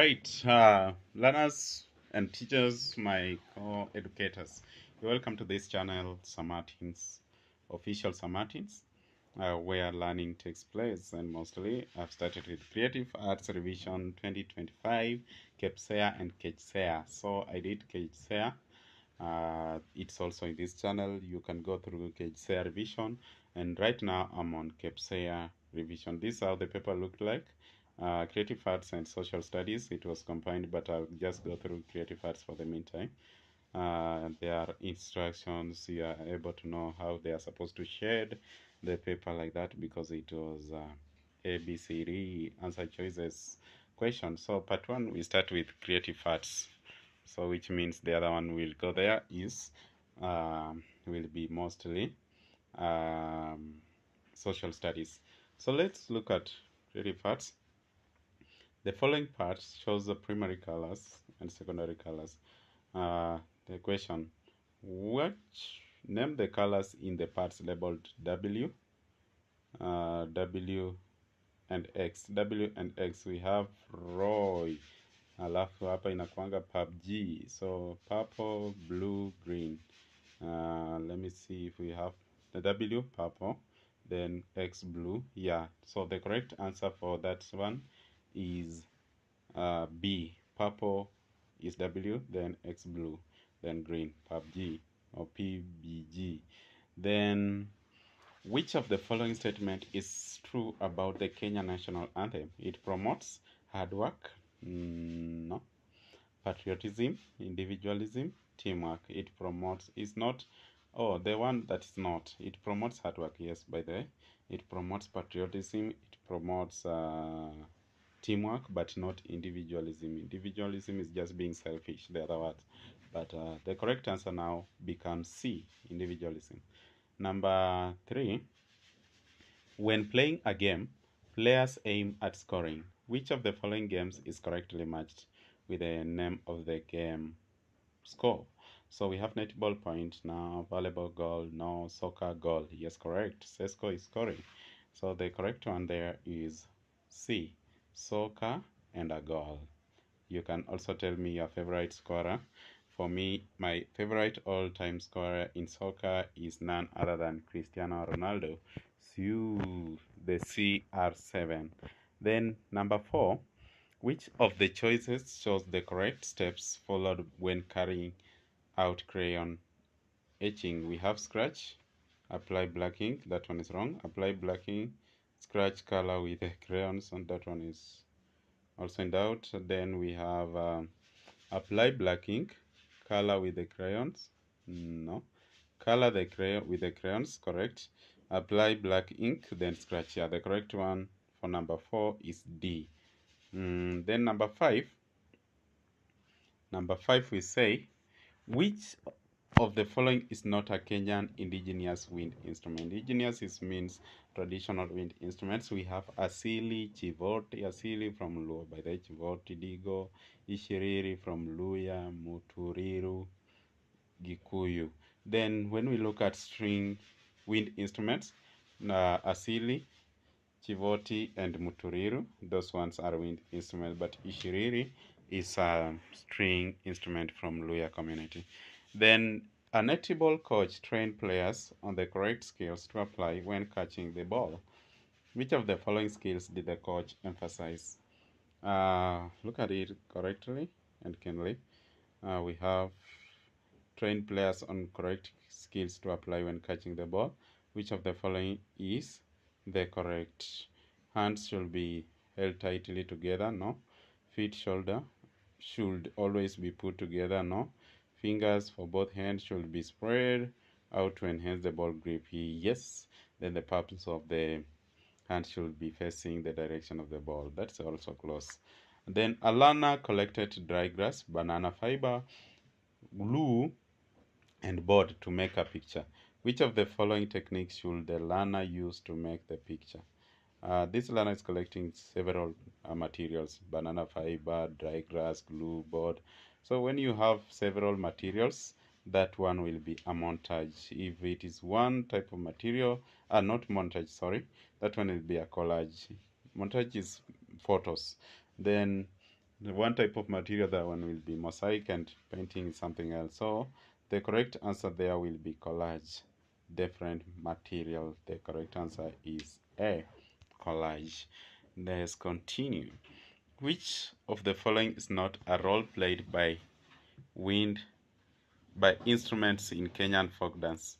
right, learners and teachers, my co-educators, welcome to this channel, Samartins, official Samartins, where learning takes place. And mostly, I've started with Creative Arts Revision 2025, Kepsea and Kepsea. So I did Kepsea. It's also in this channel. You can go through Kepsea Revision, and right now I'm on Kepsea Revision. This is how the paper looked like. Creative Arts and Social Studies, it was combined, but I'll just go through Creative Arts for the meantime. There are instructions. You are able to know how they are supposed to shade the paper like that, because it was A, B, C, D answer choices question. So part one, we start with Creative Arts. So which means the other one will go there is will be mostly social studies. So let's look at Creative Arts. The following part shows the primary colors and secondary colors. The question, name the colors in the parts labeled W, W and X. W and X, we have Roy, alafu hapa inakuanga PUBG, so purple, blue, green. Let me see if we have the W, purple, then X, blue. Yeah, so the correct answer for that one is B. Purple is W, then X, blue, then green, PUBG or PBG. Then, which of the following statement is true about the Kenya national anthem? It promotes hard work. No. Patriotism, individualism, teamwork. It promotes, is not, oh, the one that is not. It promotes hard work, yes, by the way. It promotes patriotism, it promotes teamwork, but not individualism. Individualism is just being selfish, the other words. But the correct answer now becomes C, individualism. Number 3, when playing a game, players aim at scoring. Which of the following games is correctly matched with the name of the game score? So we have netball point now, volleyball goal, no, soccer goal. Yes, correct. Sesco is scoring. So the correct one there is C, soccer and a goal. You can also tell me your favorite scorer. For me, my favorite all-time scorer in soccer is none other than Cristiano Ronaldo. So the CR7. Then number 4, which of the choices shows the correct steps followed when carrying out crayon etching? We have scratch, apply black ink, that one is wrong. Apply black ink, scratch color with the crayons, and that one is also in doubt. Then we have apply black ink, color with the crayons, no. Color the crayon with the crayons, correct. Apply black ink, then scratch. Yeah, the correct one for number 4 is D. Then number 5 we say, which of the following is not a Kenyan indigenous wind instrument? Indigenous means traditional wind instruments. We have asili, chivoti, asili from Luo, by the chivoti, digo, ishiriri from Luya, muturiru, Gikuyu. Then when we look at string wind instruments, asili, chivoti, and muturiru, those ones are wind instruments, but ishiriri is a string instrument from Luya community. Then a netball coach trained players on the correct skills to apply when catching the ball. Which of the following skills did the coach emphasize? Look at it correctly and keenly. We have trained players on correct skills to apply when catching the ball. Which of the following is the correct? Hands should be held tightly together, no. Feet, shoulder should always be put together, no. Fingers for both hands should be spread out to enhance the ball grip, yes. Then the palms of the hand should be facing the direction of the ball. That's also close. Then a learner collected dry grass, banana fiber, glue, and board to make a picture. Which of the following techniques should the learner use to make the picture? This learner is collecting several materials: banana fiber, dry grass, glue, board. So when you have several materials, that one will be a montage. If it is one type of material, not montage, sorry, that one will be a collage. Montage is photos. Then The one type of material, that one will be mosaic, and painting is something else. So the correct answer there will be collage, different material. The correct answer is A, collage. Let's continue. Which of the following is not a role played wind by instruments in Kenyan folk dance?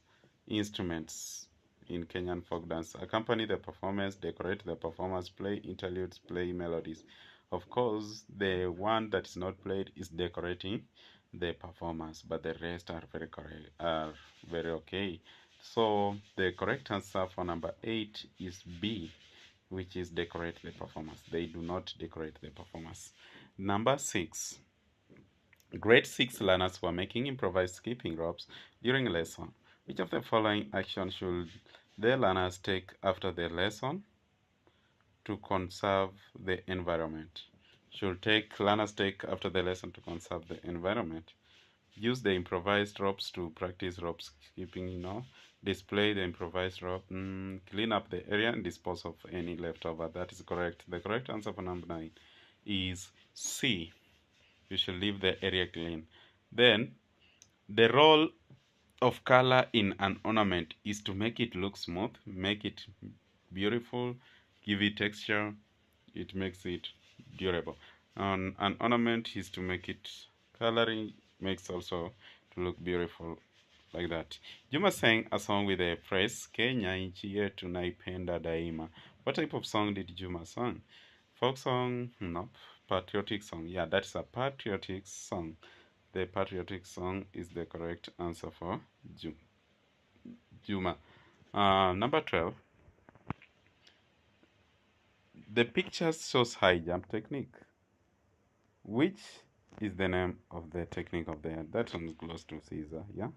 Instruments in Kenyan folk dance accompany the performance, decorate the performance, play interludes, play melodies. Of course, the one that is not played is decorating the performance, but the rest are very correct, are very okay. So the correct answer for number 8 is B, which is decorate the performance. They do not decorate the performance. Number 6. Grade 6 learners were making improvised skipping ropes during a lesson. Which of the following actions should the learners take after the lesson to conserve the environment? Learners take after the lesson to conserve the environment? Use the improvised ropes to practice rope skipping, display the improvised rope, clean up the area and dispose of any leftover. That is correct. The correct answer for number 9 is C. You should leave the area clean. Then, the role of color in an ornament is to make it look smooth, make it beautiful, give it texture, it makes it durable. An ornament is to make it coloring, makes also to look beautiful, like that. Juma sang a song with the phrase Kenya nchi yetu naipenda daima. What type of song did Juma sing? Folk song? No. Patriotic song. Yeah, that's a patriotic song. The patriotic song is the correct answer for Juma. Number 12. The picture shows high jump technique. Which is the name of the technique of the that one's close to Caesar, yeah?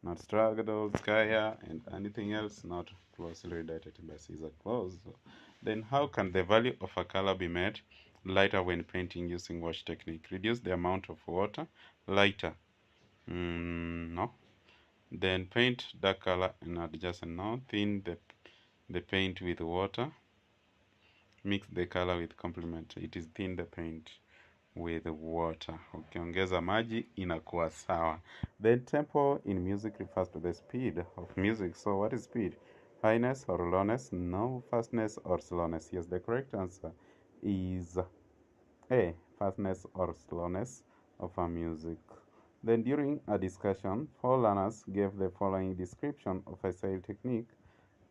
Not Straggle, Skya, and anything else not closely related to the Caesar close. Then how can the value of a color be made lighter when painting using wash technique? Reduce the amount of water, lighter. No. Then paint dark color and adjacent. No. Thin the paint with water. Mix the color with complement. It is thin the paint with water. Ukiongeza maji inakuwa sawa. Then tempo in music refers to the speed of music. So what is speed? Highness or lowness? No. Fastness or slowness? Yes, the correct answer is A. Fastness or slowness of a music. Then during a discussion, 4 learners gave the following description of a sail technique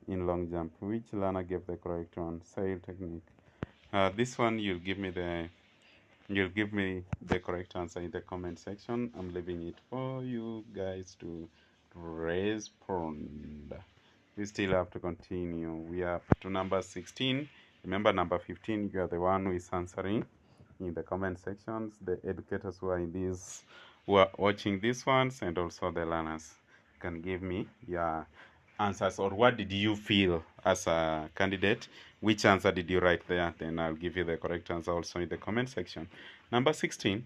in long jump. Which learner gave the correct one? Sail technique. This one you'll give me the correct answer in the comment section. I'm leaving it for you guys to respond. We still have to continue. We are to number 16. Remember, number 15, you are the one who is answering in the comment sections. The educators who are watching these ones, and also the learners can give me your answers, or what did you feel as a candidate? Which answer did you write there? Then I'll give you the correct answer also in the comment section. Number 16.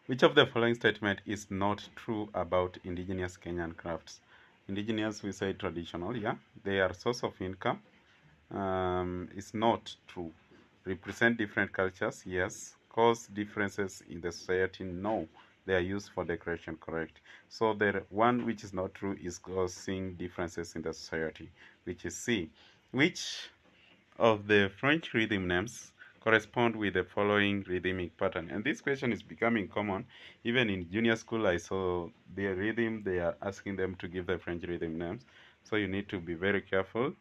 Which of the following statement is not true about indigenous Kenyan crafts? Indigenous, we say traditional, yeah. They are source of income. It's not true. Represent different cultures, yes. Cause differences in the society, no. They are used for decoration, correct. So the one which is not true is causing differences in the society, which is C. Which of the French rhythm names correspond with the following rhythmic pattern? And this question is becoming common. Even in junior school, I saw their rhythm. They are asking them to give the French rhythm names. So you need to be very careful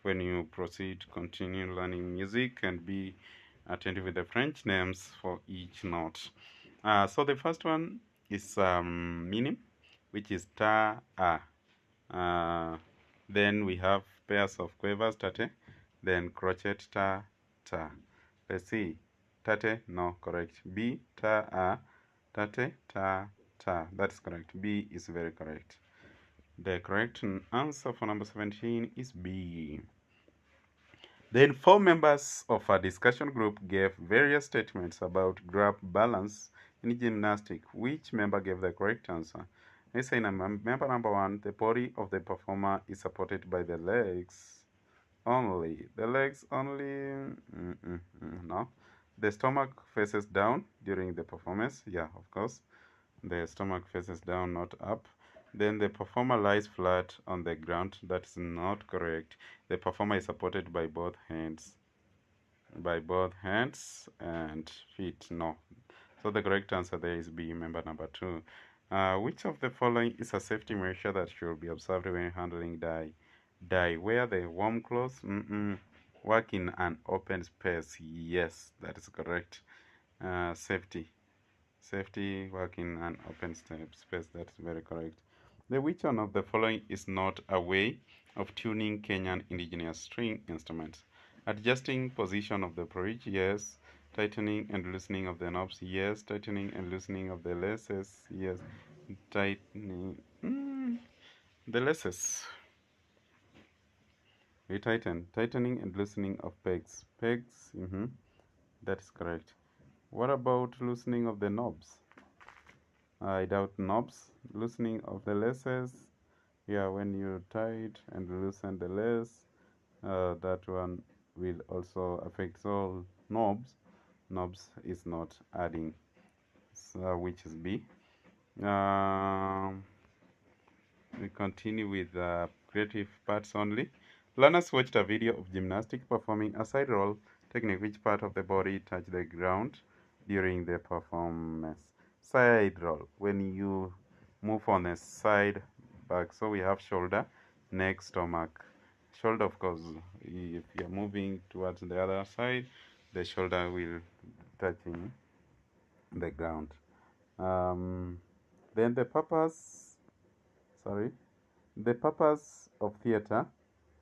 when you proceed to continue learning music, and be attentive with the French names for each note. So the first one is minim, which is ta a. Then we have pairs of quavers, tate, then crochet ta ta. Let's see. Tate, no, correct. B, ta a, tate, ta ta. That's correct. B is very correct. The correct answer for number 17 is B. Then 4 members of a discussion group gave various statements about grab balance in gymnastics. Which member gave the correct answer? Let's say member number 1, the body of the performer is supported by the legs only. The legs only? No. The stomach faces down during the performance. Yeah, of course. The stomach faces down, not up. Then the performer lies flat on the ground. That's not correct. The performer is supported by both hands. By both hands and feet. No. So the correct answer there is B, member number 2. Which of the following is a safety measure that should be observed when handling dye? Dye. Wear the warm clothes. Work in an open space. Yes, that is correct. Safety. Safety, work in an open space. That's very correct. Which one of the following is not a way of tuning Kenyan indigenous string instruments? Adjusting position of the bridge, yes. Tightening and loosening of the knobs, yes. Tightening and loosening of the laces, yes. Tightening the laces. We tightening and loosening of pegs. Pegs, that is correct. What about loosening of the knobs? I doubt knobs. Loosening of the laces. Yeah, when you tight and loosen the lace, that one will also affect. So knobs is not adding, so which is B. We continue with creative parts only. Learners watched a video of gymnastic performing a side roll technique. Which part of the body touched the ground during the performance? Side roll. When you move on a side back, so we have shoulder, neck, stomach. Shoulder, of course, if you're moving towards the other side, the shoulder will touching the ground. Then the purpose of theater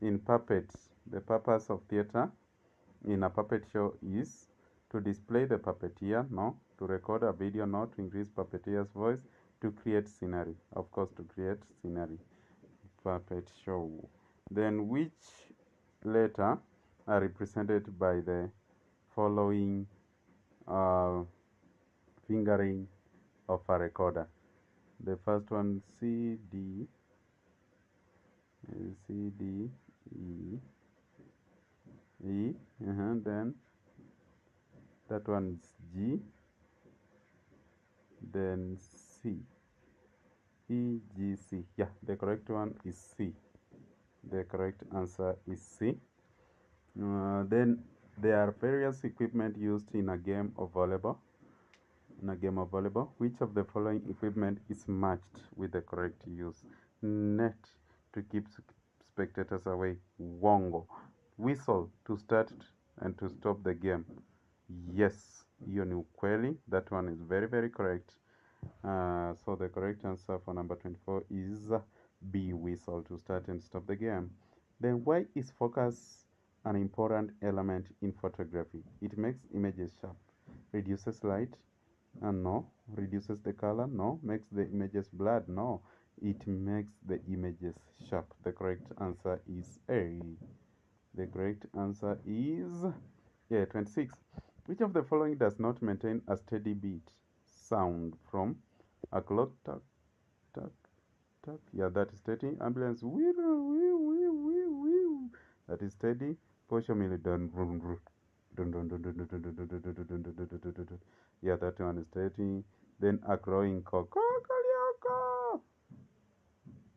in puppets. The purpose of theater in a puppet show is to display the puppeteer, no. To record a video, no. To increase puppeteer's voice. To create scenery. Of course, to create scenery. Puppet show. Then which letter are represented by the following fingering of a recorder? The first one, C, D, E, then that one is G, then C, E, G, C. Yeah, the correct one is C. The correct answer is C. Then there are various equipment used in a game of volleyball. Which of the following equipment is matched with the correct use? Net to keep spectators away. Wongo. Whistle to start and to stop the game. Yes, hiyo ni ukweli. That one is very, very correct. So the correct answer for number 24 is B, whistle to start and stop the game. Then why is focus an important element in photography? It makes images sharp, reduces light, and no. Reduces the color, no. Makes the images blurred, no. It makes the images sharp. The correct answer is A. The correct answer is 26. Which of the following does not maintain a steady beat sound from a clock? Tuck, tuck, tuck. Yeah, that is steady. Ambulance. Wee, wee, wee, wee, wee. That is steady. Posho mili dun dun dun dun dun dun dun dun dun dun dun dun dun dun dun dun. Yeah, that one is steady. Then a crowing cock.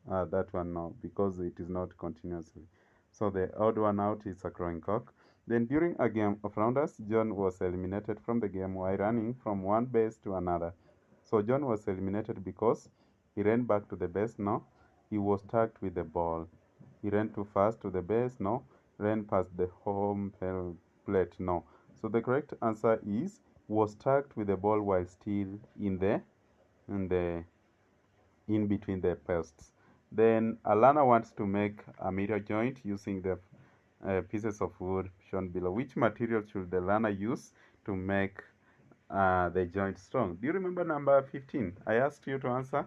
That one no, because it is not continuously. So the odd one out is a crowing cock. Then during a game of rounders, John was eliminated from the game while running from one base to another. So John was eliminated because he ran back to the base, no. He was tagged with the ball. He ran too fast to the base, no. Ran past the home plate, no. So the correct answer is was tagged with the ball while still in between the posts. Then a learner wants to make a mirror joint using the pieces of wood shown below. Which material should the learner use to make the joint strong? Do you remember number 15? I asked you to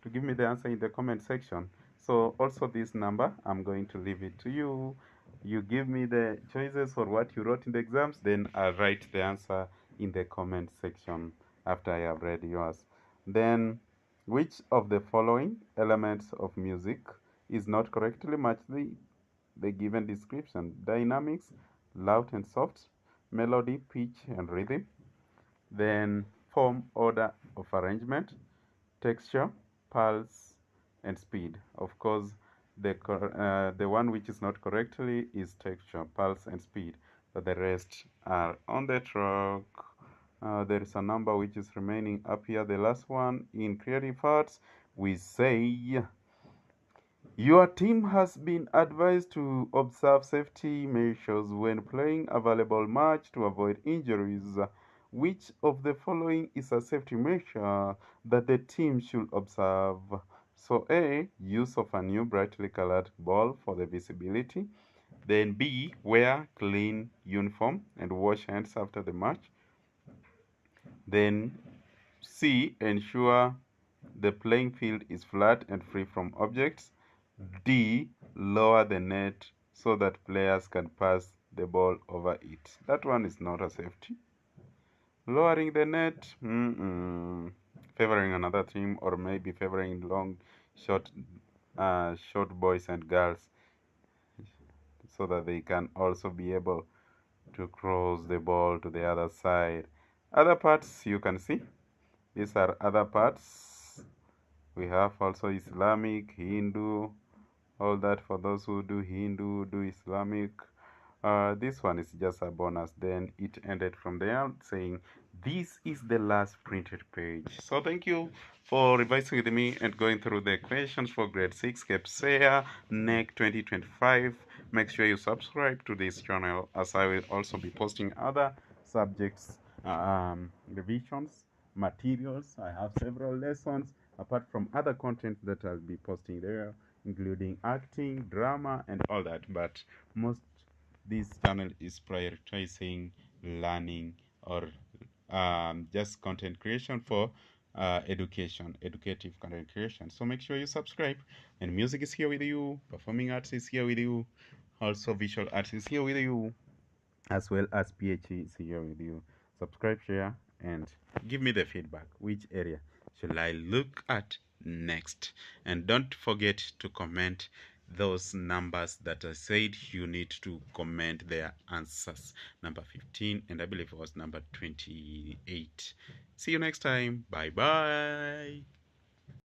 give me the answer in the comment section. So also this number, I'm going to leave it to you. You give me the choices for what you wrote in the exams, then I'll write the answer in the comment section after I have read yours. Then which of the following elements of music is not correctly matched the given description? Dynamics, loud and soft, melody, pitch, and rhythm. Then form, order of arrangement, texture, pulse, and speed. Of course, the one which is not correctly is texture, pulse, and speed, but the rest are on the track. There is a number which is remaining up here. The last one in creative arts, we say your team has been advised to observe safety measures when playing a volleyball match to avoid injuries. Which of the following is a safety measure that the team should observe? So A, use of a new brightly colored ball for the visibility. Then B, wear clean uniform and wash hands after the match. Then C, ensure the playing field is flat and free from objects. D, lower the net so that players can pass the ball over it. That one is not a safety. Lowering the net, favoring another team, or maybe favoring long, short, short boys and girls so that they can also be able to cross the ball to the other side. Other parts you can see. These are other parts. We have also Islamic, Hindu, all that for those who do Hindu, do Islamic. This one is just a bonus. Then it ended from there saying this is the last printed page. So thank you for revising with me and going through the questions for grade 6 Kepsea NEC 2025. Make sure you subscribe to this channel as I will also be posting other subjects revisions materials. I have several lessons apart from other content that I'll be posting there, including acting, drama, and all that. But most this channel is prioritizing learning or just content creation for educative content creation. So make sure you subscribe. And music is here with you, performing arts is here with you, also visual arts is here with you, as well as PhD is here with you. Subscribe, share, and give me the feedback. Which area should I look at next? And don't forget to comment those numbers that I said you need to comment their answers. Number 15, and I believe it was number 28. See you next time. Bye bye.